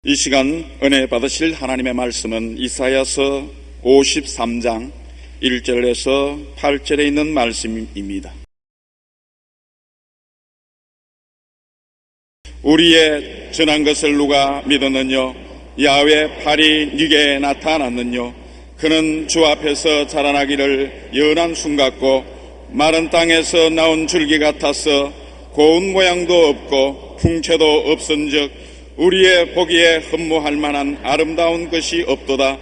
이 시간 은혜 받으실 하나님의 말씀은 이사야서 53장 1절에서 8절에 있는 말씀입니다. 우리의 전한 것을 누가 믿었느냐? 야훼 팔이 네게 나타났느냐? 그는 주 앞에서 자라나기를 연한 순 같고 마른 땅에서 나온 줄기 같아서 고운 모양도 없고 풍채도 없은즉 우리의 보기에 흠모할 만한 아름다운 것이 없도다.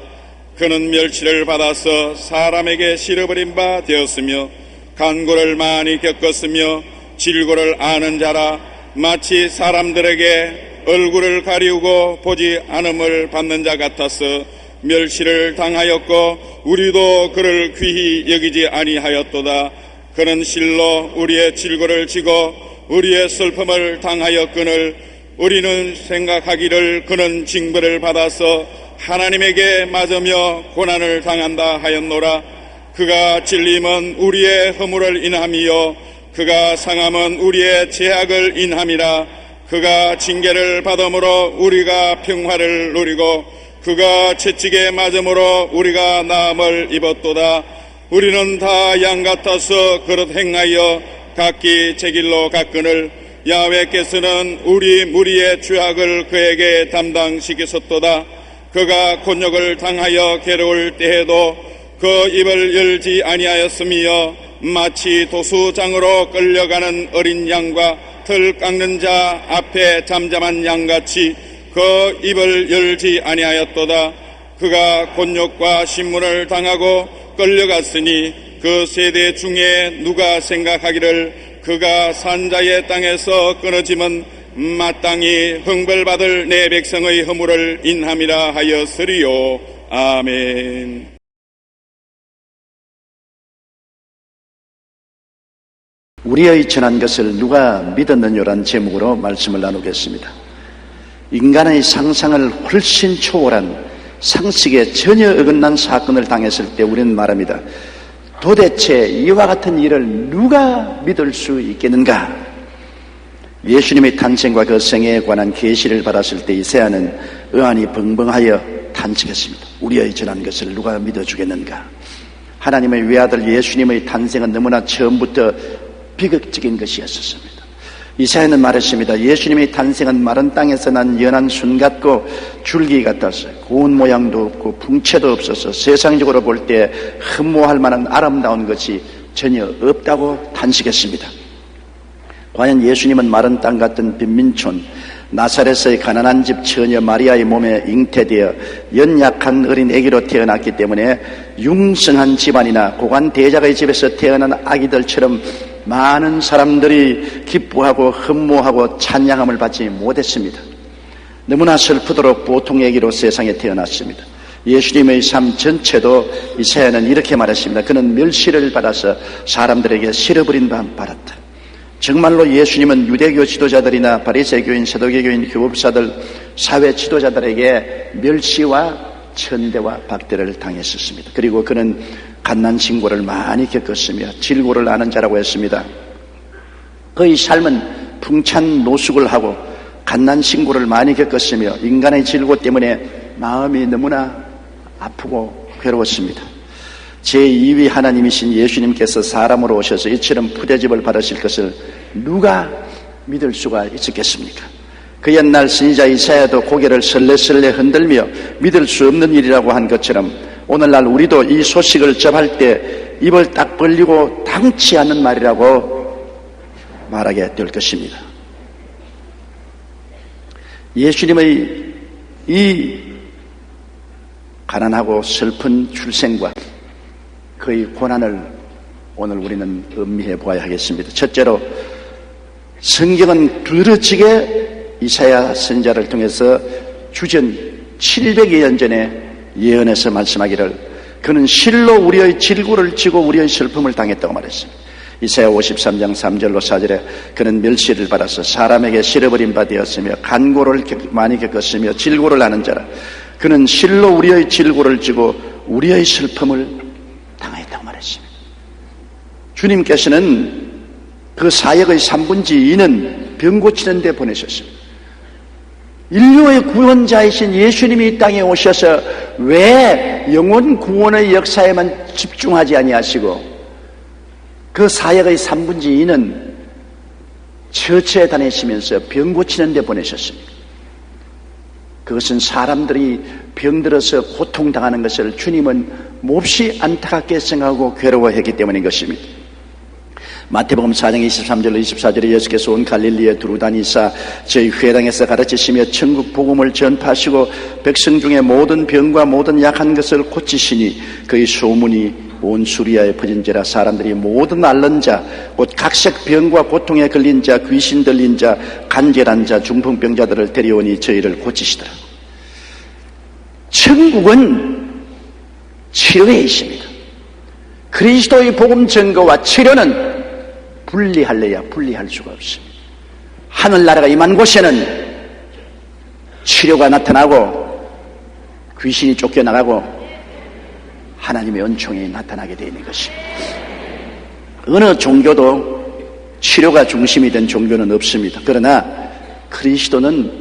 그는 멸치를 받아서 사람에게 실어버린 바 되었으며 간고를 많이 겪었으며 질고를 아는 자라. 마치 사람들에게 얼굴을 가리우고 보지 않음을 받는 자 같아서 멸시를 당하였고 우리도 그를 귀히 여기지 아니하였도다. 그는 실로 우리의 질고를 지고 우리의 슬픔을 당하였거늘 우리는 생각하기를 그는 징벌을 받아서 하나님에게 맞으며 고난을 당한다 하였노라. 그가 찔림은 우리의 허물을 인함이요 그가 상함은 우리의 죄악을 인함이라. 그가 징계를 받음으로 우리가 평화를 누리고 그가 채찍에 맞음으로 우리가 나음을 입었도다. 우리는 다 양 같아서 그릇 행하여 각기 제 길로 갔거늘 야훼께서는 우리 무리의 죄악을 그에게 담당시키셨도다. 그가 곤욕을 당하여 괴로울 때에도 그 입을 열지 아니하였으며 마치 도수장으로 끌려가는 어린 양과 털 깎는 자 앞에 잠잠한 양같이 그 입을 열지 아니하였도다. 그가 곤욕과 신문을 당하고 끌려갔으니 그 세대 중에 누가 생각하기를 그가 산자의 땅에서 끊어짐은 마땅히 형벌받을 내 백성의 허물을 인함이라 하였으리요. 아멘. 우리의 전한 것을 누가 믿었느냐란 제목으로 말씀을 나누겠습니다. 인간의 상상을 훨씬 초월한 상식에 전혀 어긋난 사건을 당했을 때 우리는 말합니다. 도대체 이와 같은 일을 누가 믿을 수 있겠는가? 예수님의 탄생과 그 생애에 관한 계시를 받았을 때 이사야는 의안이 벙벙하여 탄식했습니다. 우리의 전한 것을 누가 믿어주겠는가? 하나님의 외아들 예수님의 탄생은 너무나 처음부터 비극적인 것이었습니다. 이사야는 말했습니다. 예수님의 탄생은 마른 땅에서 난 연한 순 같고 줄기 같아서 고운 모양도 없고 풍채도 없어서 세상적으로 볼 때 흠모할 만한 아름다운 것이 전혀 없다고 탄식했습니다. 과연 예수님은 마른 땅 같은 빈민촌 나사렛의 가난한 집 처녀 마리아의 몸에 잉태되어 연약한 어린 아기로 태어났기 때문에 융성한 집안이나 고관 대작의 집에서 태어난 아기들처럼 많은 사람들이 기뻐하고 흠모하고 찬양함을 받지 못했습니다. 너무나 슬프도록 보통의 아기로 세상에 태어났습니다. 예수님의 삶 전체도 이사야는 이렇게 말했습니다. 그는 멸시를 받아서 사람들에게 실어버린 바 받았다. 정말로 예수님은 유대교 지도자들이나 바리새교인, 서두개교인, 교법사들, 사회 지도자들에게 멸시와 천대와 박대를 당했었습니다. 그리고 그는 갓난 신고를 많이 겪었으며 질고를 아는 자라고 했습니다. 그의 삶은 풍찬 노숙을 하고 갓난 신고를 많이 겪었으며 인간의 질고 때문에 마음이 너무나 아프고 괴로웠습니다. 제2위 하나님이신 예수님께서 사람으로 오셔서 이처럼 푸대접을 받으실 것을 누가 믿을 수가 있었겠습니까? 그 옛날 선지자 이사야도 고개를 설레설레 흔들며 믿을 수 없는 일이라고 한 것처럼 오늘날 우리도 이 소식을 접할 때 입을 딱 벌리고 당치 않는 말이라고 말하게 될 것입니다. 예수님의 이 가난하고 슬픈 출생과 그의 고난을 오늘 우리는 음미해 보아야 하겠습니다. 첫째로 성경은 두드러지게 이사야 선지자를 통해서 주전 700여 년 전에 예언해서 말씀하기를 그는 실로 우리의 질고를 지고 우리의 슬픔을 당했다고 말했습니다. 이사야 53장 3절로 4절에 그는 멸시를 받아서 사람에게 실어버린 바 되었으며 간고를 많이 겪었으며 질고를 하는 자라. 그는 실로 우리의 질고를 지고 우리의 슬픔을 당했다고 말했습니다. 주님께서는 그 사역의 3분의 2는 병 고치는 데 보내셨습니다. 인류의 구원자이신 예수님이 이 땅에 오셔서 왜 영혼 구원의 역사에만 집중하지 아니하시고 그 사역의 3분의 2는 처처에 다니시면서 병 고치는 데 보내셨습니다. 그것은 사람들이 병들어서 고통당하는 것을 주님은 몹시 안타깝게 생각하고 괴로워했기 때문인 것입니다. 마태복음 4장 23절로 24절에 예수께서 온 갈릴리에 두루 다니사 저희 회당에서 가르치시며 천국 복음을 전파하시고 백성 중에 모든 병과 모든 약한 것을 고치시니 그의 소문이 온 수리아에 퍼진지라 사람들이 모든 앓는 자 곧 각색 병과 고통에 걸린 자 귀신 들린 자 간절한 자 중풍병자들을 데려오니 저희를 고치시더라. 천국은 치료에 있습니다. 그리스도의 복음 증거와 치료는 분리할래야 분리할 수가 없습니다. 하늘나라가 임한 곳에는 치료가 나타나고 귀신이 쫓겨나가고 하나님의 은총이 나타나게 되어 있는 것입니다. 어느 종교도 치료가 중심이 된 종교는 없습니다. 그러나 그리스도는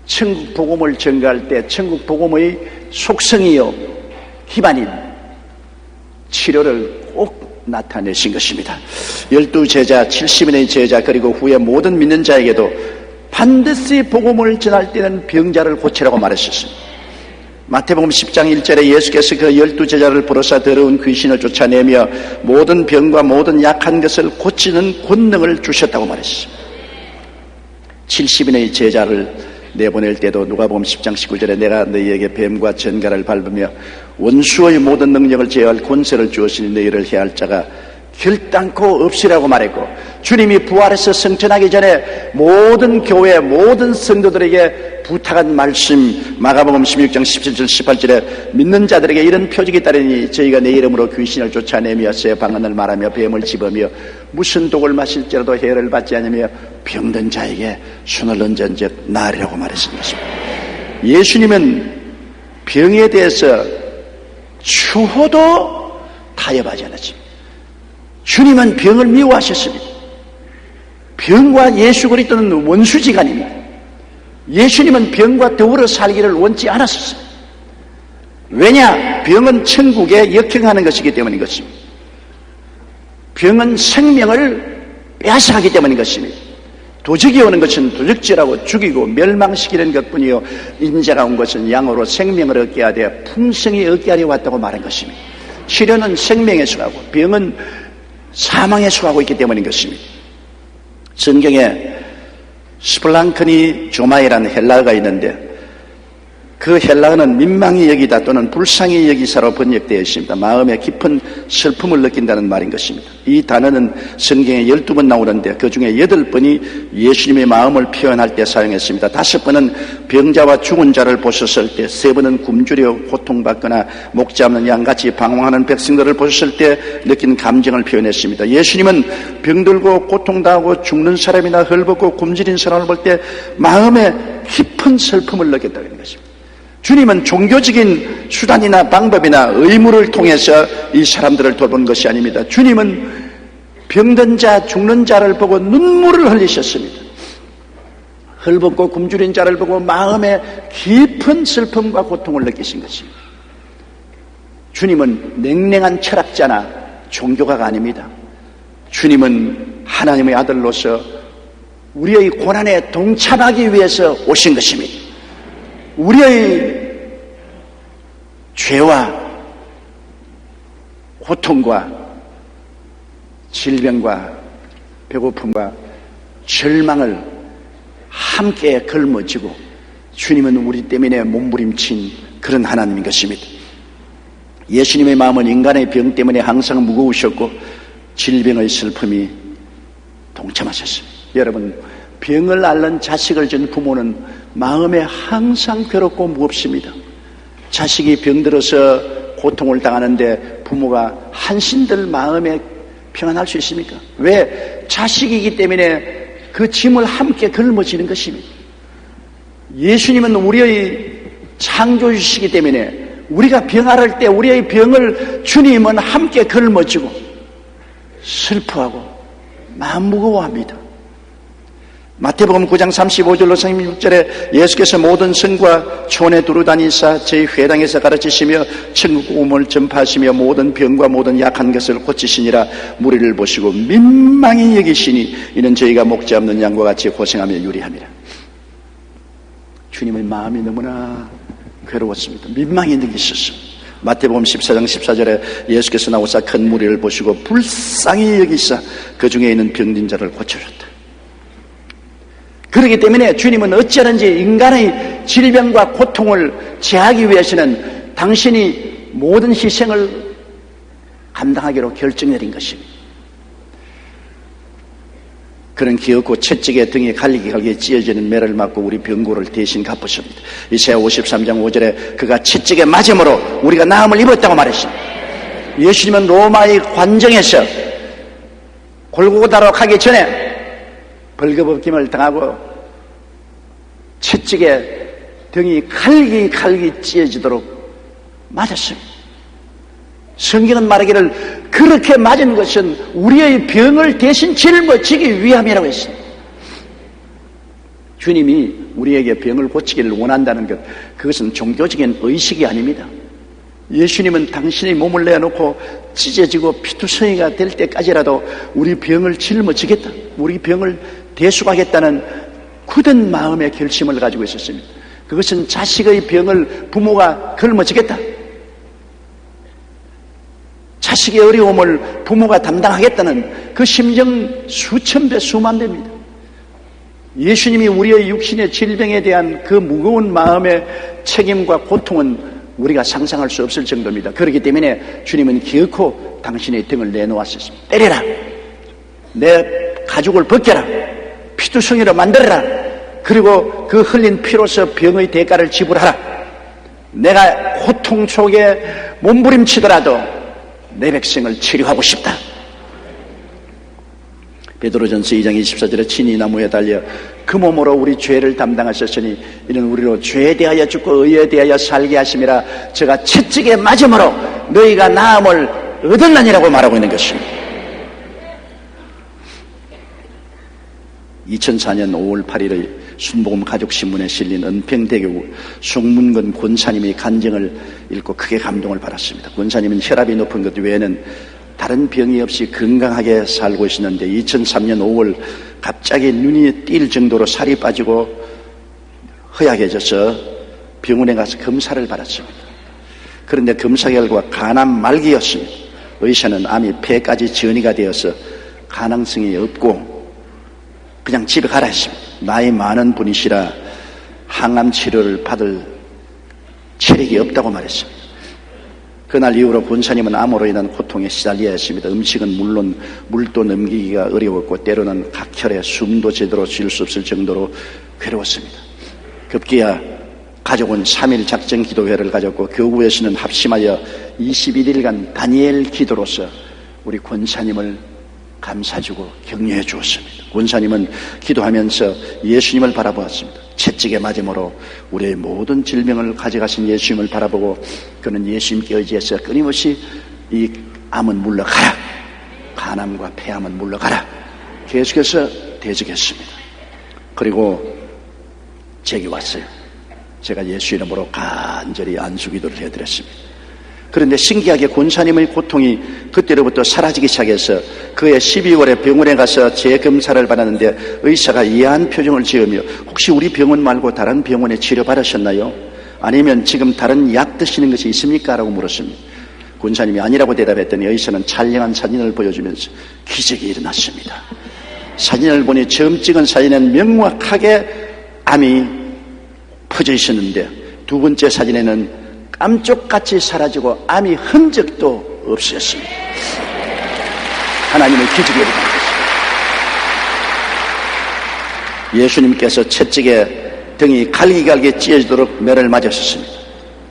천국 복음을 전가할 때 천국 복음의 속성이요 기반인 치료를 꼭 나타내신 것입니다. 12제자 70인의 제자 그리고 후에 모든 믿는 자에게도 반드시 복음을 전할 때는 병자를 고치라고 말하셨습니다. 마태복음 10장 1절에 예수께서 그 12제자를 부르사 더러운 귀신을 쫓아내며 모든 병과 모든 약한 것을 고치는 권능을 주셨다고 말했습니다. 70인의 제자를 내보낼 때도 누가복음 10장 19절에 내가 너희에게 뱀과 전갈을 밟으며 원수의 모든 능력을 제어할 권세를 주었으니 너희를 해할 자가 결단코 없으라고 말했고 주님이 부활해서 승천하기 전에 모든 교회 모든 성도들에게 부탁한 말씀 마가복음 16장 17절 18절에 믿는 자들에게 이런 표적이 따르니 저희가 내 이름으로 귀신을 쫓아내며 새 방언을 말하며 뱀을 집으며 무슨 독을 마실지라도 해를 받지 않으며 병든 자에게 손을 얹은즉 나으리라고 말했습니다. 예수님은 병에 대해서 추호도 타협하지 않았습니다. 주님은 병을 미워하셨습니다. 병과 예수 그리스도는 원수지간입니다. 예수님은 병과 더불어 살기를 원치 않았었습니다. 왜냐? 병은 천국에 역행하는 것이기 때문인 것입니다. 병은 생명을 빼앗아가기 때문인 것입니다. 도적이 오는 것은 도적질하고 죽이고 멸망시키는 것뿐이요 인자가 온 것은 양으로 생명을 얻게 하되 풍성히 얻게 하려 왔다고 말한 것입니다. 치료는 생명에 속하고 병은 사망에 속하고 있기 때문인 것입니다. 성경에 스플랑크니 조마이라는 헬라어가 있는데 그 헬라어는 민망히 여기다 또는 불쌍히 여기사로 번역되어 있습니다. 마음에 깊은 슬픔을 느낀다는 말인 것입니다. 이 단어는 성경에 12번 나오는데 그 중에 8번이 예수님의 마음을 표현할 때 사용했습니다. 5번은 병자와 죽은 자를 보셨을 때, 3번은 굶주려 고통받거나 목자 없는 양같이 방황하는 백성들을 보셨을 때 느낀 감정을 표현했습니다. 예수님은 병들고 고통당하고 죽는 사람이나 헐벗고 굶주린 사람을 볼 때 마음에 깊은 슬픔을 느꼈다는 것입니다. 주님은 종교적인 수단이나 방법이나 의무를 통해서 이 사람들을 돌본 것이 아닙니다. 주님은 병든 자, 죽는 자를 보고 눈물을 흘리셨습니다. 헐벗고 굶주린 자를 보고 마음에 깊은 슬픔과 고통을 느끼신 것입니다. 주님은 냉랭한 철학자나 종교가가 아닙니다. 주님은 하나님의 아들로서 우리의 고난에 동참하기 위해서 오신 것입니다. 우리의 죄와 고통과 질병과 배고픔과 절망을 함께 걸머쥐고 주님은 우리 때문에 몸부림친 그런 하나님인 것입니다. 예수님의 마음은 인간의 병 때문에 항상 무거우셨고 질병의 슬픔이 동참하셨습니다. 여러분, 병을 앓는 자식을 준 부모는 마음에 항상 괴롭고 무겁습니다. 자식이 병들어서 고통을 당하는데 부모가 한신들 마음에 평안할 수 있습니까? 왜? 자식이기 때문에 그 짐을 함께 걸머지는 것입니다. 예수님은 우리의 창조주시기 때문에 우리가 병 앓을 때 우리의 병을 주님은 함께 걸머지고 슬퍼하고 마음 무거워합니다. 마태복음 9장 35절로 36절에 예수께서 모든 성과 촌에 두루 다니사 저희 회당에서 가르치시며 천국 복음을 전파하시며 모든 병과 모든 약한 것을 고치시니라. 무리를 보시고 민망히 여기시니 이는 저희가 목자 없는 양과 같이 고생하며 유리함이라. 주님의 마음이 너무나 괴로웠습니다. 민망히 느끼셨어요. 마태복음 14장 14절에 예수께서 나오사 큰 무리를 보시고 불쌍히 여기사 그 중에 있는 병든 자를 고쳐줬다. 그렇기 때문에 주님은 어찌하든지 인간의 질병과 고통을 제하기 위해서는 당신이 모든 희생을 감당하기로 결정내린 것입니다. 그는 기어코 채찍에 등에 갈기갈기 찢어지는 매를 맞고 우리 병고를 대신 갚으십니다. 이사야 53장 5절에 그가 채찍에 맞음으로 우리가 나음을 입었다고 말했습니다. 예수님은 로마의 관정에서 골고다로 가기 전에 벌거벗김을 당하고 채찍에 등이 갈기 찢어지도록 맞았습니다. 성경은 말하기를 그렇게 맞은 것은 우리의 병을 대신 짊어지기 위함이라고 했습니다. 주님이 우리에게 병을 고치기를 원한다는 것, 그것은 종교적인 의식이 아닙니다. 예수님은 당신의 몸을 내놓고 찢어지고 피투성이가 될 때까지라도 우리 병을 짊어지겠다, 우리 병을 대속하겠다는 굳은 마음의 결심을 가지고 있었습니다. 그것은 자식의 병을 부모가 걸머지겠다, 자식의 어려움을 부모가 담당하겠다는 그 심정 수천 배 수만 배입니다. 예수님이 우리의 육신의 질병에 대한 그 무거운 마음의 책임과 고통은 우리가 상상할 수 없을 정도입니다. 그렇기 때문에 주님은 기어코 당신의 등을 내놓았습니다. 때려라, 내 가죽을 벗겨라, 피투성이로 만들어라, 그리고 그 흘린 피로서 병의 대가를 지불하라. 내가 고통 속에 몸부림치더라도 내 백성을 치료하고 싶다. 베드로전서 2장 24절에 친히 나무에 달려 그 몸으로 우리 죄를 담당하셨으니 이는 우리로 죄에 대하여 죽고 의에 대하여 살게 하심이라. 저가 채찍에 맞음으로 너희가 나음을 얻었나니라고 말하고 있는 것입니다. 2004년 5월 8일의 순복음 가족신문에 실린 은평대교 송문근 권사님의 간증을 읽고 크게 감동을 받았습니다. 권사님은 혈압이 높은 것 외에는 다른 병이 없이 건강하게 살고 있었는데 2003년 5월 갑자기 눈이 띌 정도로 살이 빠지고 허약해져서 병원에 가서 검사를 받았습니다. 그런데 검사 결과 간암 말기였습니다. 의사는 암이 폐까지 전이가 되어서 가능성이 없고 그냥 집에 가라 했습니다. 나이 많은 분이시라 항암 치료를 받을 체력이 없다고 말했습니다. 그날 이후로 권사님은 암으로 인한 고통에 시달려야 했습니다. 음식은 물론 물도 넘기기가 어려웠고 때로는 각혈에 숨도 제대로 쉴 수 없을 정도로 괴로웠습니다. 급기야 가족은 3일 작정 기도회를 가졌고 교구에서는 합심하여 21일간 다니엘 기도로서 우리 권사님을 감사주고 격려해 주었습니다. 권사님은 기도하면서 예수님을 바라보았습니다. 채찍에 맞음으로 우리의 모든 질병을 가져가신 예수님을 바라보고 그는 예수님께 의지해서 끊임없이 이 암은 물러가라, 간암과 폐암은 물러가라 계속해서 대적했습니다. 그리고 제게 왔어요. 제가 예수 이름으로 간절히 안수기도를 해드렸습니다. 그런데 신기하게 권사님의 고통이 그때로부터 사라지기 시작해서 그해 12월에 병원에 가서 재검사를 받았는데 의사가 이해한 표정을 지으며 혹시 우리 병원 말고 다른 병원에 치료받으셨나요? 아니면 지금 다른 약 드시는 것이 있습니까? 라고 물었습니다. 권사님이 아니라고 대답했더니 의사는 촬영한 사진을 보여주면서 기적이 일어났습니다. 사진을 보니 처음 찍은 사진은 명확하게 암이 퍼져 있었는데 두 번째 사진에는 깜쪽같이 사라지고 암이 흔적도 없었습니다. 하나님의 기적이 일어난 것입니다. 예수님께서 채찍에 등이 갈기갈기 찢어지도록 매를 맞으셨습니다.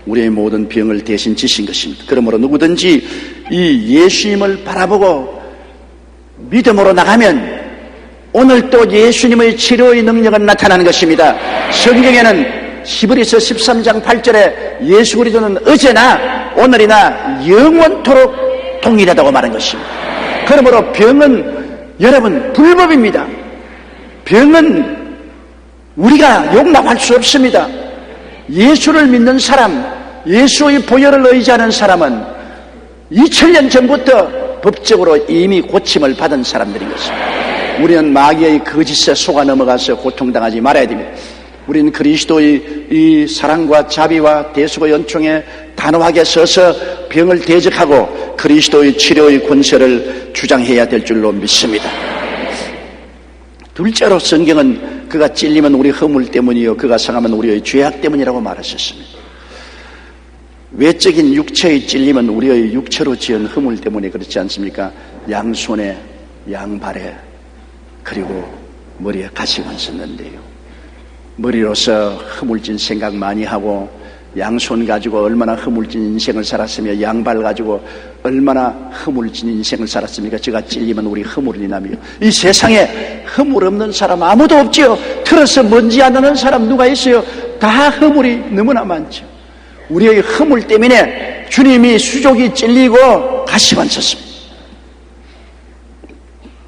우리의 모든 병을 대신 지신 것입니다. 그러므로 누구든지 이 예수님을 바라보고 믿음으로 나가면 오늘 또 예수님의 치료의 능력은 나타나는 것입니다. 성경에는 히브리서 13장 8절에 예수 그리스도는 어제나 오늘이나 영원토록 동일하다고 말한 것입니다. 그러므로 병은 여러분 불법입니다. 병은 우리가 용납할 수 없습니다. 예수를 믿는 사람, 예수의 보혈을 의지하는 사람은 2000년 전부터 법적으로 이미 고침을 받은 사람들인 것입니다. 우리는 마귀의 거짓에 속아 넘어가서 고통당하지 말아야 됩니다. 우리는 그리스도의 이 사랑과 자비와 대수고 연총에 단호하게 서서 병을 대적하고 그리스도의 치료의 권세를 주장해야 될 줄로 믿습니다. 둘째로 성경은 그가 찔리면 우리 허물 때문이요 그가 상하면 우리의 죄악 때문이라고 말하셨습니다. 외적인 육체의 찔림은 우리의 육체로 지은 허물 때문에 그렇지 않습니까? 양손에 양발에 그리고 머리에 가시관 썼는데요. 머리로서 허물진 생각 많이 하고 양손 가지고 얼마나 허물진 인생을 살았으며 양발 가지고 얼마나 허물진 인생을 살았습니까? 제가 찔리면 우리 허물이 나며 이 세상에 허물 없는 사람 아무도 없지요. 틀어서 먼지 안 나는 사람 누가 있어요? 다 허물이 너무나 많죠. 우리의 허물 때문에 주님이 수족이 찔리고 가시관 썼습니다.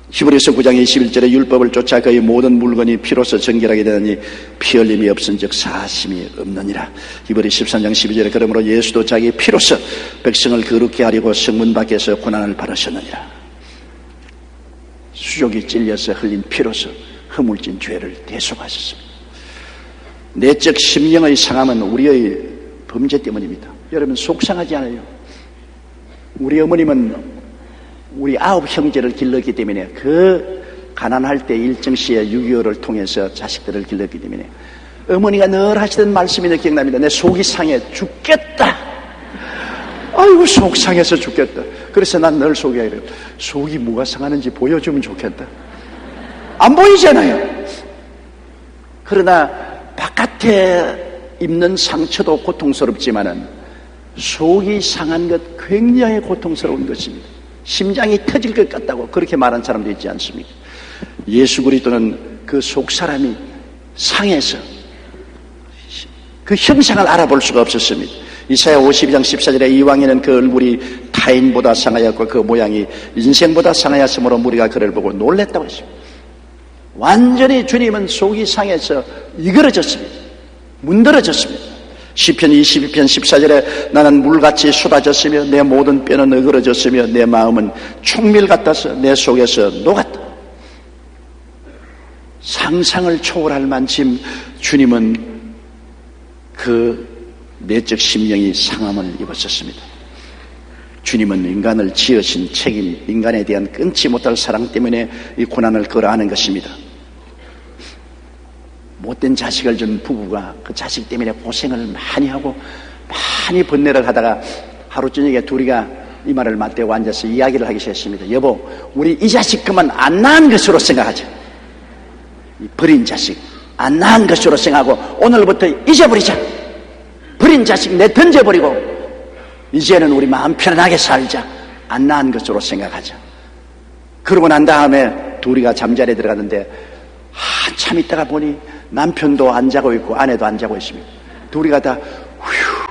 히브리서 9장 21절에 율법을 쫓아 그의 모든 물건이 피로서 정결하게 되느니 피 흘림이 없은즉 사심이 없느니라. 히브리 13장 12절에 그러므로 예수도 자기 피로서 백성을 거룩게 하려고 성문 밖에서 고난을 받으셨느니라. 수족이 찔려서 흘린 피로서 허물진 죄를 대속하셨습니다. 내적 심령의 상함은 우리의 범죄 때문입니다. 여러분 속상하지 않아요? 우리 어머님은 우리 9 형제를 길렀기 때문에 그 가난할 때 일정시에 6.25를 통해서 자식들을 길렀기 때문에 어머니가 늘 하시던 말씀이 기억납니다. 내 속이 상해 죽겠다. 아이고 속 상해서 죽겠다. 그래서 난 늘 속이 이래요. 속이 뭐가 상하는지 보여주면 좋겠다. 안 보이잖아요. 그러나 바깥에 입는 상처도 고통스럽지만은 속이 상한 것 굉장히 고통스러운 것입니다. 심장이 터질 것 같다고 그렇게 말한 사람도 있지 않습니까? 예수 그리스도는 그 속 사람이 상해서 그 형상을 알아볼 수가 없었습니다. 이사야 52장 14절에 이왕에는 그 얼굴이 타인보다 상하였고 그 모양이 인생보다 상하였으므로 무리가 그를 보고 놀랬다고 했습니다. 완전히 주님은 속이 상해서 이그러졌습니다. 문드러졌습니다. 시편 22편 14절에 나는 물같이 쏟아졌으며 내 모든 뼈는 어그러졌으며 내 마음은 총밀 같아서 내 속에서 녹았다. 상상을 초월할 만큼 주님은 그 내적 심령이 상함을 입었었습니다. 주님은 인간을 지으신 책임, 인간에 대한 끊지 못할 사랑 때문에 이 고난을 끌어안은 것입니다. 못된 자식을 준 부부가 그 자식 때문에 고생을 많이 하고 많이 번뇌를 하다가 하루 저녁에 둘이가 이 말을 맞대고 앉아서 이야기를 하기 시작했습니다. 여보, 우리 이 자식 그만 안 낳은 것으로 생각하자. 이 버린 자식 안 낳은 것으로 생각하고 오늘부터 잊어버리자. 버린 자식 내 던져버리고 이제는 우리 마음 편안하게 살자. 안 낳은 것으로 생각하자. 그러고 난 다음에 둘이가 잠자리에 들어갔는데 한참 있다가 보니 남편도 안 자고 있고 아내도 안 자고 있습니다. 둘이가 다 휴.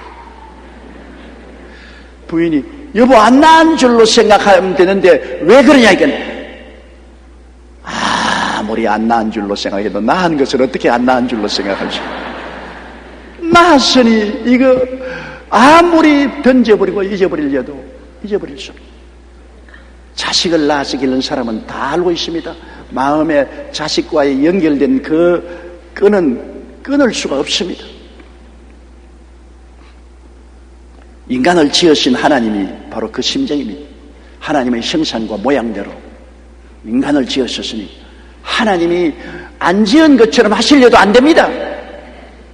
부인이 여보 안 낳은 줄로 생각하면 되는데 왜 그러냐 이건. 아무리 안 낳은 줄로 생각해도 낳은 것을 어떻게 안 낳은 줄로 생각하지. 낳았으니 이거 아무리 던져버리고 잊어버리려도 잊어버릴 수 없어요. 자식을 낳아서 기른 사람은 다 알고 있습니다. 마음에 자식과의 연결된 그 끈은 끊을 수가 없습니다. 인간을 지으신 하나님이 바로 그 심정입니다. 하나님의 형상과 모양대로 인간을 지으셨으니 하나님이 안 지은 것처럼 하시려도 안 됩니다.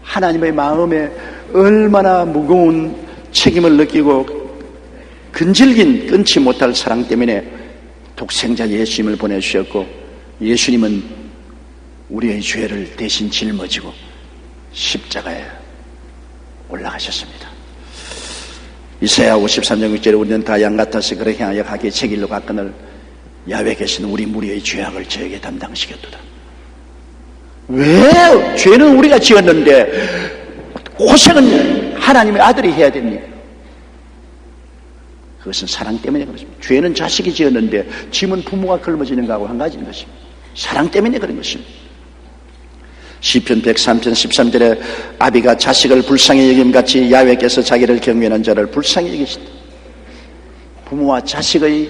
하나님의 마음에 얼마나 무거운 책임을 느끼고 근질긴 끊지 못할 사랑 때문에 독생자 예수님을 보내주셨고 예수님은 우리의 죄를 대신 짊어지고 십자가에 올라가셨습니다. 이사야 53장 6절에 우리는 다 양 같아서 그를 향하여 가게 책일로 갔거늘 야외에 계신 우리 무리의 죄악을 저에게 담당시켰도다. 왜 죄는 우리가 지었는데 고생은 하나님의 아들이 해야 됩니까? 그것은 사랑 때문에 그렇습니다. 죄는 자식이 지었는데 짐은 부모가 걸머지는 거하고 한 가지인 것입니다. 사랑 때문에 그런 것입니다. 시편 103편 13절에 아비가 자식을 불쌍히 여김같이 야훼께서 자기를 경외하는 자를 불쌍히 여기시다. 부모와 자식의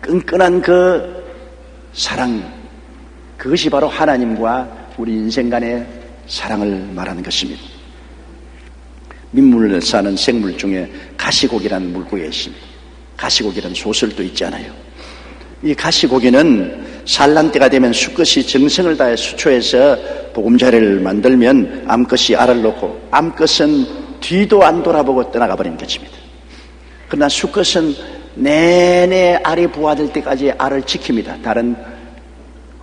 끈끈한 그 사랑, 그것이 바로 하나님과 우리 인생 간의 사랑을 말하는 것입니다. 민물을 사는 생물 중에 가시고기라는 물고기가 있습니다. 가시고기라는 소설도 있지 않아요? 이 가시고기는 산란 때가 되면 수컷이 정성을 다해 수초해서 보금자리를 만들면 암컷이 알을 놓고 암컷은 뒤도 안 돌아보고 떠나가 버리는 것입니다. 그러나 수컷은 내내 알이 부화될 때까지 알을 지킵니다. 다른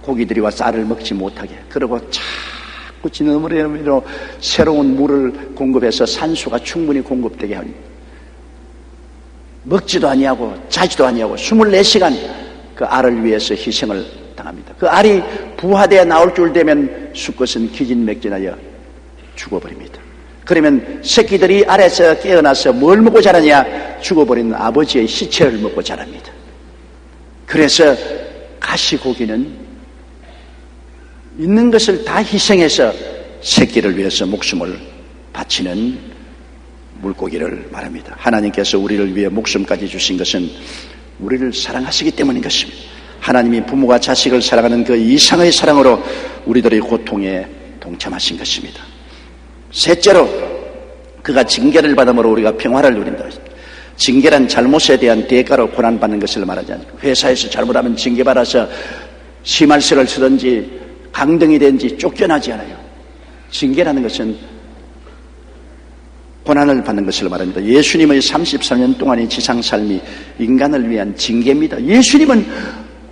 고기들이 와서 알을 먹지 못하게. 그리고 자꾸 지느러미로 새로운 물을 공급해서 산소가 충분히 공급되게 합니다. 먹지도 아니하고 자지도 아니하고 24시간 그 알을 위해서 희생을 당합니다. 그 알이 부화되어 나올 줄 되면 수컷은 기진맥진하여 죽어버립니다. 그러면 새끼들이 알에서 깨어나서 뭘 먹고 자라냐? 죽어버린 아버지의 시체를 먹고 자랍니다. 그래서 가시고기는 있는 것을 다 희생해서 새끼를 위해서 목숨을 바치는 물고기를 말합니다. 하나님께서 우리를 위해 목숨까지 주신 것은 우리를 사랑하시기 때문인 것입니다. 하나님이 부모가 자식을 사랑하는 그 이상의 사랑으로 우리들의 고통에 동참하신 것입니다. 셋째로 그가 징계를 받음으로 우리가 평화를 누린다. 징계란 잘못에 대한 대가로 고난받는 것을 말하지 않습니다. 회사에서 잘못하면 징계받아서 심할서를 쓰든지 강등이 되든지 쫓겨나지 않아요. 징계라는 것은 고난을 받는 것을 말합니다. 예수님의 33년 동안의 지상 삶이 인간을 위한 징계입니다. 예수님은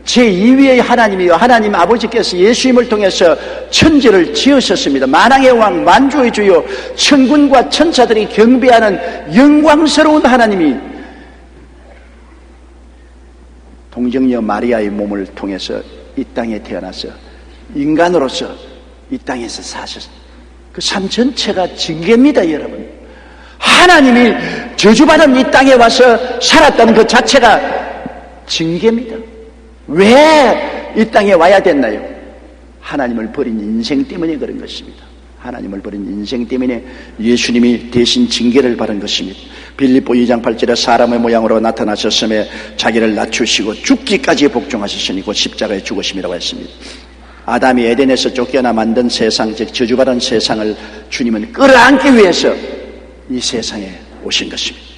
제2위의 하나님이요 하나님 아버지께서 예수님을 통해서 천지를 지으셨습니다. 만왕의 왕 만주의 주요 천군과 천사들이 경배하는 영광스러운 하나님이 동정녀 마리아의 몸을 통해서 이 땅에 태어나서 인간으로서 이 땅에서 사셨습니다. 그 삶 전체가 징계입니다. 여러분, 하나님이 저주받은 이 땅에 와서 살았다는 그 자체가 징계입니다. 왜 이 땅에 와야 됐나요? 하나님을 버린 인생 때문에 그런 것입니다. 하나님을 버린 인생 때문에 예수님이 대신 징계를 받은 것입니다. 빌립보 2장 8절에 사람의 모양으로 나타나셨음에 자기를 낮추시고 죽기까지 복종하셨으니 곧 십자가에 죽으심이라고 했습니다. 아담이 에덴에서 쫓겨나 만든 세상, 즉 저주받은 세상을 주님은 끌어안기 위해서 이 세상에 오신 것입니다.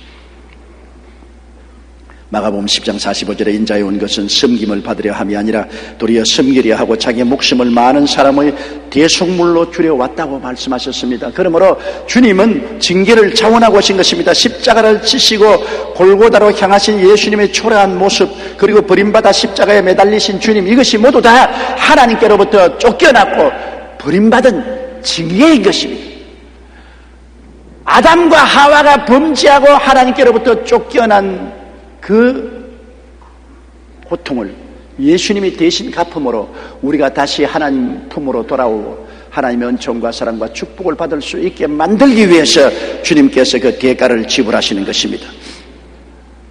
마가복음 10장 45절에 인자에 온 것은 섬김을 받으려 함이 아니라 도리어 섬기려 하고 자기의 목숨을 많은 사람의 대속물로 주려 왔다고 말씀하셨습니다. 그러므로 주님은 징계를 자원하고 오신 것입니다. 십자가를 지시고 골고다로 향하신 예수님의 초라한 모습, 그리고 버림받아 십자가에 매달리신 주님, 이것이 모두 다 하나님께로부터 쫓겨났고 버림받은 징계인 것입니다. 아담과 하와가 범죄하고 하나님께로부터 쫓겨난 그 고통을 예수님이 대신 갚음으로 우리가 다시 하나님 품으로 돌아오고 하나님의 은총과 사랑과 축복을 받을 수 있게 만들기 위해서 주님께서 그 대가를 지불하시는 것입니다.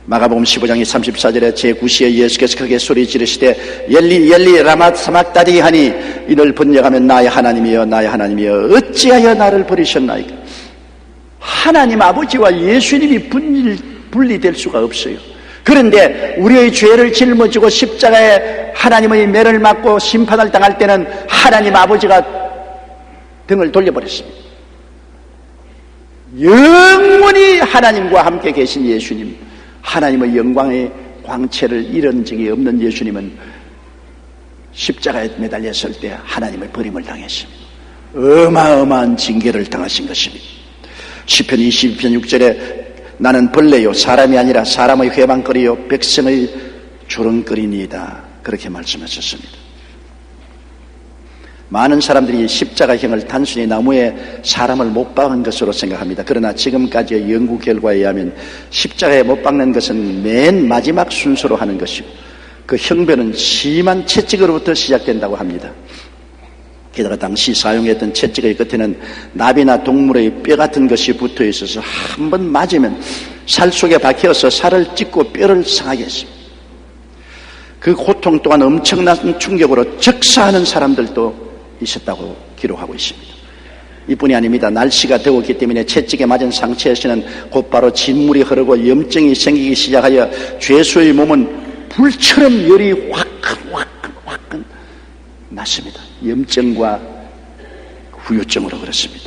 마가복음 15장 34절에 제9시에 예수께서 크게 소리 지르시되 엘리 엘리 라마 사막다니 하니 이를 번역하면 나의 하나님이여 나의 하나님이여 어찌하여 나를 버리셨나이까. 하나님 아버지와 예수님이 분리될 수가 없어요. 그런데 우리의 죄를 짊어지고 십자가에 하나님의 매를 맞고 심판을 당할 때는 하나님 아버지가 등을 돌려버렸습니다. 영원히 하나님과 함께 계신 예수님, 하나님의 영광의 광채를 잃은 적이 없는 예수님은 십자가에 매달렸을 때 하나님의 버림을 당했습니다. 어마어마한 징계를 당하신 것입니다. 시편 22편 6절에 나는 벌레요 사람이 아니라 사람의 회방거리요 백성의 조롱거리니이다, 그렇게 말씀하셨습니다. 많은 사람들이 십자가형을 단순히 나무에 사람을 못 박은 것으로 생각합니다. 그러나 지금까지의 연구 결과에 의하면 십자가에 못 박는 것은 맨 마지막 순서로 하는 것이고 그 형별은 심한 채찍으로부터 시작된다고 합니다. 게다가 당시 사용했던 채찍의 끝에는 나비나 동물의 뼈 같은 것이 붙어 있어서 한 번 맞으면 살 속에 박혀서 살을 찢고 뼈를 상하게 했습니다. 그 고통 또한 엄청난 충격으로 즉사하는 사람들도 있었다고 기록하고 있습니다. 이뿐이 아닙니다. 날씨가 더웠기 때문에 채찍에 맞은 상처에서는 곧바로 진물이 흐르고 염증이 생기기 시작하여 죄수의 몸은 불처럼 열이 화끈 났습니다. 염증과 후유증으로 그렇습니다.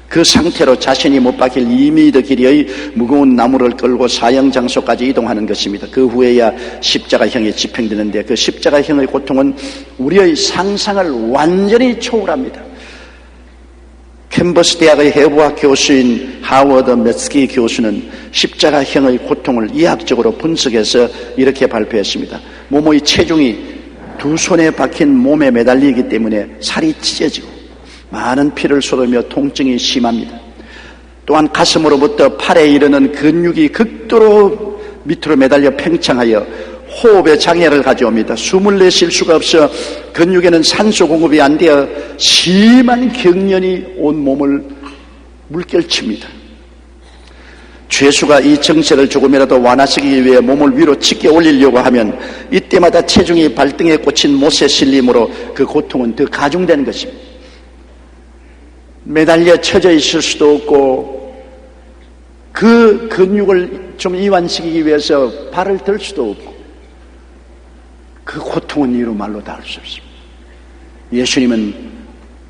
그 상태로 자신이 못 박힐 2m 길이의 무거운 나무를 끌고 사형 장소까지 이동하는 것입니다. 그 후에야 십자가형이 집행되는데 그 십자가형의 고통은 우리의 상상을 완전히 초월합니다. 캔버스 대학의 해부학 교수인 하워드 메츠키 교수는 십자가형의 고통을 이학적으로 분석해서 이렇게 발표했습니다. 몸의 체중이 두 손에 박힌 몸에 매달리기 때문에 살이 찢어지고 많은 피를 쏟으며 통증이 심합니다. 또한 가슴으로부터 팔에 이르는 근육이 극도로 밑으로 매달려 팽창하여 호흡에 장애를 가져옵니다. 숨을 내쉴 수가 없어 근육에는 산소 공급이 안 되어 심한 경련이 온 몸을 물결칩니다. 죄수가 이 정체를 조금이라도 완화시키기 위해 몸을 위로 치게 올리려고 하면 이때마다 체중이 발등에 꽂힌 못에 실림으로 그 고통은 더 가중되는 것입니다. 매달려 쳐져 있을 수도 없고 그 근육을 좀 이완시키기 위해서 발을 들 수도 없고 그 고통은 이루 말로 다 할 수 없습니다. 예수님은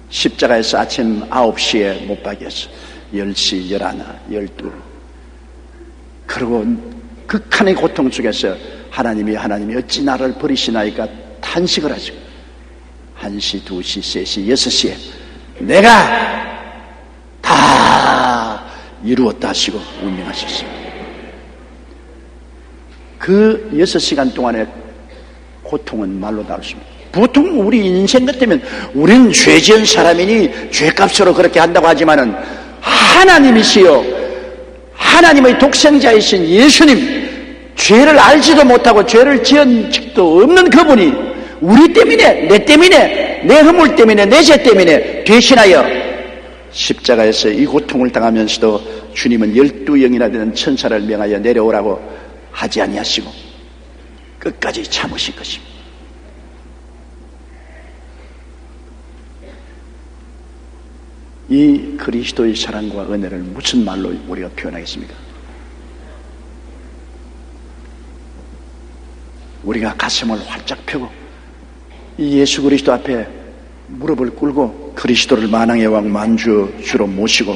십자가에서 아침 9시에 못 박여서 10시, 11, 12 그리고 극한의 고통 속에서 하나님이 어찌 나를 버리시나이까 탄식을 하시고 1시, 2시, 3시, 6시에 내가 다 이루었다 하시고 운명하셨습니다. 그 6시간 동안의 고통은 말로 다 할 수 없습니다. 보통 우리 인생 같으면 우리는 죄 지은 사람이니 죄값으로 그렇게 한다고 하지만은 하나님이시여 하나님의 독생자이신 예수님 죄를 알지도 못하고 죄를 지은 적도 없는 그분이 우리 때문에 내 때문에 내 허물 때문에 내 죄 때문에 대신하여 십자가에서 이 고통을 당하면서도 주님은 12영이나 되는 천사를 명하여 내려오라고 하지 아니하시고 끝까지 참으신 것입니다. 이 그리스도의 사랑과 은혜를 무슨 말로 우리가 표현하겠습니까? 우리가 가슴을 활짝 펴고 이 예수 그리스도 앞에 무릎을 꿇고 그리스도를 만왕의 왕 만주 주로 모시고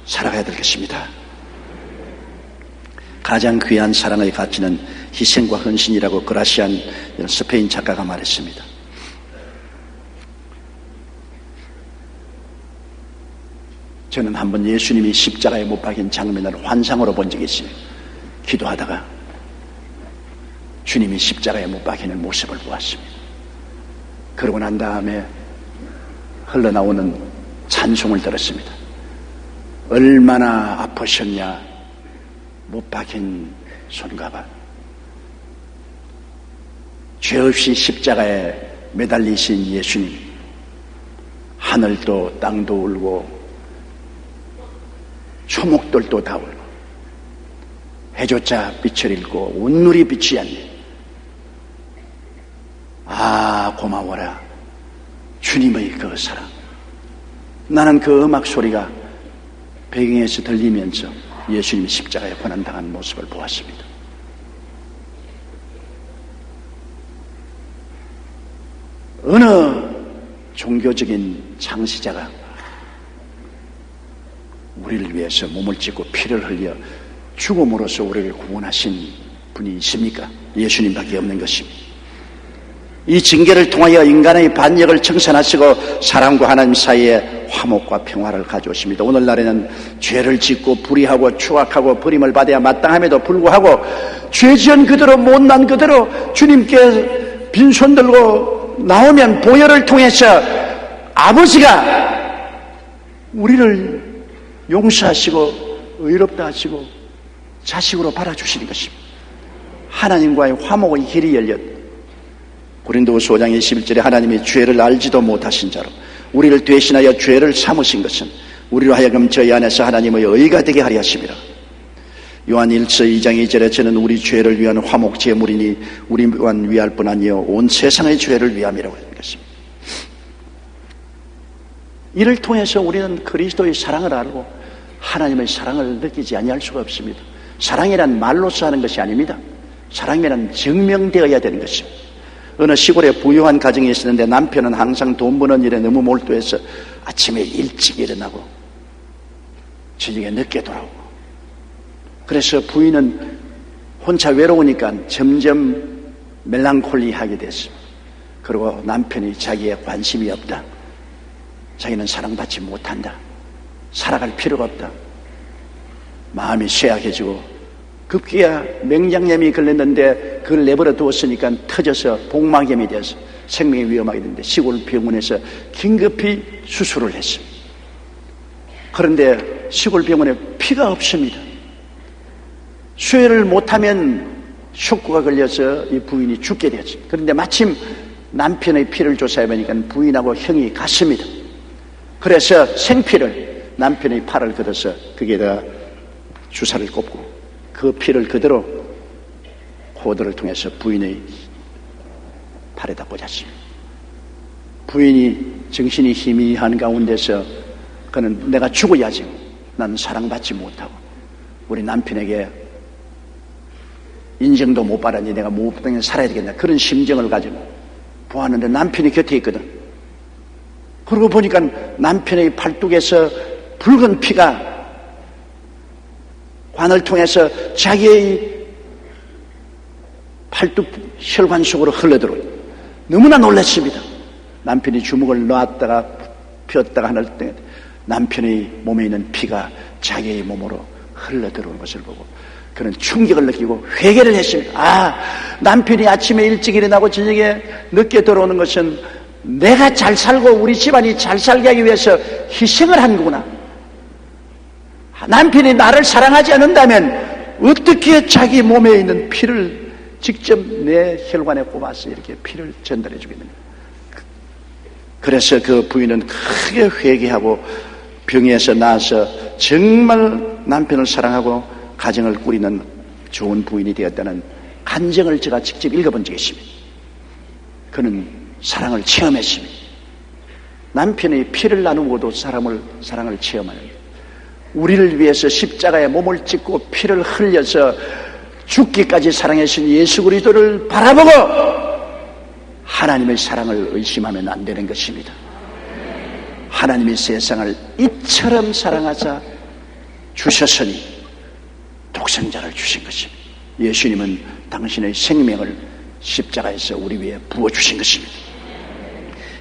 살아가야 되겠습니다. 가장 귀한 사랑의 가치는 희생과 헌신이라고 그라시안 스페인 작가가 말했습니다. 저는 한번 예수님이 십자가에 못 박힌 장면을 환상으로 본 적이 있어요. 기도하다가 주님이 십자가에 못 박히는 모습을 보았습니다. 그러고 난 다음에 흘러나오는 찬송을 들었습니다. 얼마나 아프셨냐 못 박힌 손과 발. 죄 없이 십자가에 매달리신 예수님, 하늘도 땅도 울고 초목들도 다 울고 해조차 빛을 잃고 온누리 빛이 않네. 아 고마워라 주님의 그 사랑. 나는 그 음악 소리가 배경에서 들리면서 예수님이 십자가에 고난당한 모습을 보았습니다. 어느 종교적인 창시자가 우리를 위해서 몸을 찢고 피를 흘려 죽음으로써 우리를 구원하신 분이 있습니까? 예수님밖에 없는 것입니다. 이 징계를 통하여 인간의 반역을 청산하시고 사람과 하나님 사이에 화목과 평화를 가져오십니다. 오늘날에는 죄를 짓고 불의하고 추악하고 버림을 받아야 마땅함에도 불구하고 죄 지은 그대로 못난 그대로 주님께 빈손 들고 나오면 보혈을 통해서 아버지가 우리를 용서하시고 의롭다 하시고 자식으로 바라주시는 것입니다. 하나님과의 화목의 길이 열렸다. 고린도후서 5장 21절에 하나님이 죄를 알지도 못하신 자로 우리를 대신하여 죄를 삼으신 것은 우리로 하여금 저희 안에서 하나님의 의가 되게 하려 하심이라. 요한 1서 2장 2절에 저는 우리 죄를 위한 화목 제물이니 우리만 위할 뿐 아니요 온 세상의 죄를 위함이라고 하는 것입니다. 이를 통해서 우리는 그리스도의 사랑을 알고 하나님의 사랑을 느끼지 아니할 수가 없습니다. 사랑이란 말로써 하는 것이 아닙니다. 사랑이란 증명되어야 되는 것입니다. 어느 시골에 부유한 가정이 있었는데 남편은 항상 돈 버는 일에 너무 몰두해서 아침에 일찍 일어나고 저녁에 늦게 돌아오고, 그래서 부인은 혼자 외로우니까 점점 멜랑콜리하게 됐습니다. 그리고 남편이 자기에 관심이 없다, 자기는 사랑받지 못한다, 살아갈 필요가 없다, 마음이 쇠약해지고 급기야 맹장염이 걸렸는데 그걸 내버려 두었으니까 터져서 복막염이 되어서 생명이 위험하게 됐는데 시골 병원에서 긴급히 수술을 했습니다. 그런데 시골 병원에 피가 없습니다. 수혈을 못하면 쇼크가 걸려서 이 부인이 죽게 되었습니다. 그런데 마침 남편의 피를 조사해보니까 부인하고 형이 같습니다. 그래서 생피를 남편의 팔을 걷어서 거기에다 주사를 꼽고 그 피를 그대로 코드를 통해서 부인의 팔에다 꽂았습니다. 부인이 정신이 희미한 가운데서 그는 내가 죽어야지, 난 사랑받지 못하고 우리 남편에게 인정도 못 받았니 내가 무엇보다 살아야 되겠냐, 그런 심정을 가지고 보았는데 남편이 곁에 있거든. 그러고 보니까 남편의 팔뚝에서 붉은 피가 관을 통해서 자기의 팔뚝 혈관 속으로 흘러들어요. 너무나 놀랐습니다. 남편이 주먹을 놨다가 폈다가 하는 때 남편의 몸에 있는 피가 자기의 몸으로 흘러들어오는 것을 보고 그는 충격을 느끼고 회개를 했습니다. 아, 남편이 아침에 일찍 일어나고 저녁에 늦게 들어오는 것은 내가 잘 살고 우리 집안이 잘 살게 하기 위해서 희생을 한 거구나. 남편이 나를 사랑하지 않는다면 어떻게 자기 몸에 있는 피를 직접 내 혈관에 꼽아서 이렇게 피를 전달해 주겠는가. 그래서 그 부인은 크게 회개하고 병에서 나와서 정말 남편을 사랑하고 가정을 꾸리는 좋은 부인이 되었다는 간증을 제가 직접 읽어본 적이 있습니다. 그는 사랑을 체험했습니다. 남편의 피를 나누고도 사랑을 체험하는, 우리를 위해서 십자가에 몸을 찢고 피를 흘려서 죽기까지 사랑하신 예수 그리스도를 바라보고 하나님의 사랑을 의심하면 안 되는 것입니다. 하나님이 세상을 이처럼 사랑하사 주셨으니 독생자를 주신 것입니다. 예수님은 당신의 생명을 십자가에서 우리 위해 부어주신 것입니다.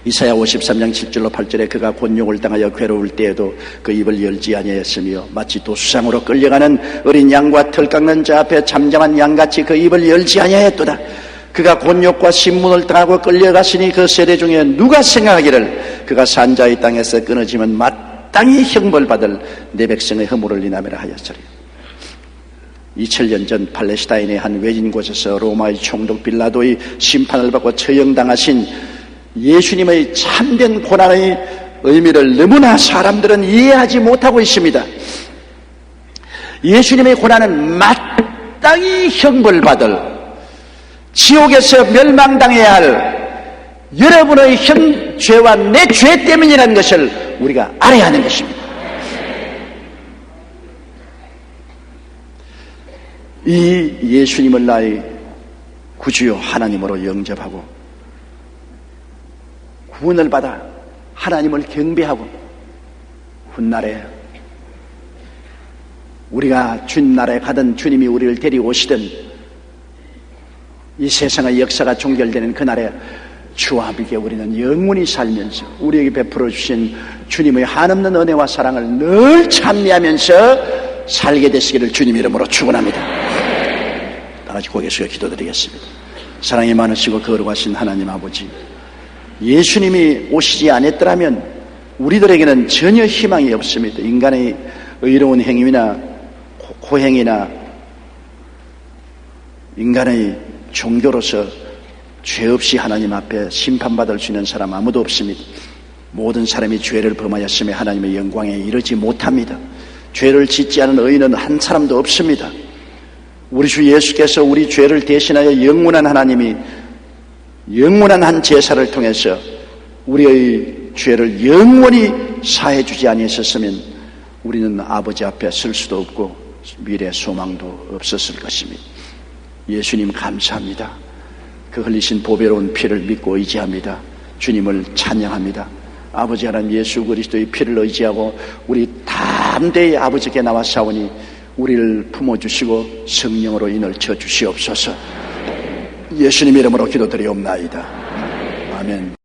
이사야 53장 7절로 8절에 그가 곤욕을 당하여 괴로울 때에도 그 입을 열지 아니하였으며 마치 도수상으로 끌려가는 어린 양과 털 깎는 자 앞에 잠잠한 양같이 그 입을 열지 아니하였도다. 그가 곤욕과 신문을 당하고 끌려갔으니 그 세대 중에 누가 생각하기를 그가 산자의 땅에서 끊어지면 마땅히 형벌받을 내 백성의 허물을 인하매라 하였으리. 2000년 전 팔레스타인의 한 외진 곳에서 로마의 총독 빌라도의 심판을 받고 처형당하신 예수님의 참된 고난의 의미를 너무나 사람들은 이해하지 못하고 있습니다. 예수님의 고난은 마땅히 형벌받을, 지옥에서 멸망당해야 할 여러분의 죄와 내 죄 때문이라는 것을 우리가 알아야 하는 것입니다. 이 예수님을 나의 구주요 하나님으로 영접하고 구원을 받아 하나님을 경배하고 훗날에 우리가 주님 나라에 가든 주님이 우리를 데리고 오시든 이 세상의 역사가 종결되는 그날에 주와 함께 우리는 영원히 살면서 우리에게 베풀어 주신 주님의 한없는 은혜와 사랑을 늘 찬미하면서 살게 되시기를 주님 이름으로 축원합니다. 다 같이 고개 숙여 기도드리겠습니다. 사랑이 많으시고 거룩하신 하나님 아버지, 예수님이 오시지 않았더라면 우리들에게는 전혀 희망이 없습니다. 인간의 의로운 행위나 고행이나 인간의 종교로서 죄 없이 하나님 앞에 심판받을 수 있는 사람 아무도 없습니다. 모든 사람이 죄를 범하였으며 하나님의 영광에 이르지 못합니다. 죄를 짓지 않은 의인은 한 사람도 없습니다. 우리 주 예수께서 우리 죄를 대신하여 영원한 하나님이 영원한 한 제사를 통해서 우리의 죄를 영원히 사해주지 아니하셨으면 우리는 아버지 앞에 설 수도 없고 미래 소망도 없었을 것입니다. 예수님 감사합니다. 그 흘리신 보배로운 피를 믿고 의지합니다. 주님을 찬양합니다. 아버지 하나님 예수 그리스도의 피를 의지하고 우리 담대히 아버지께 나왔사오니 우리를 품어주시고 성령으로 인을 쳐주시옵소서. 예수님 이름으로 기도드리옵나이다. 아멘.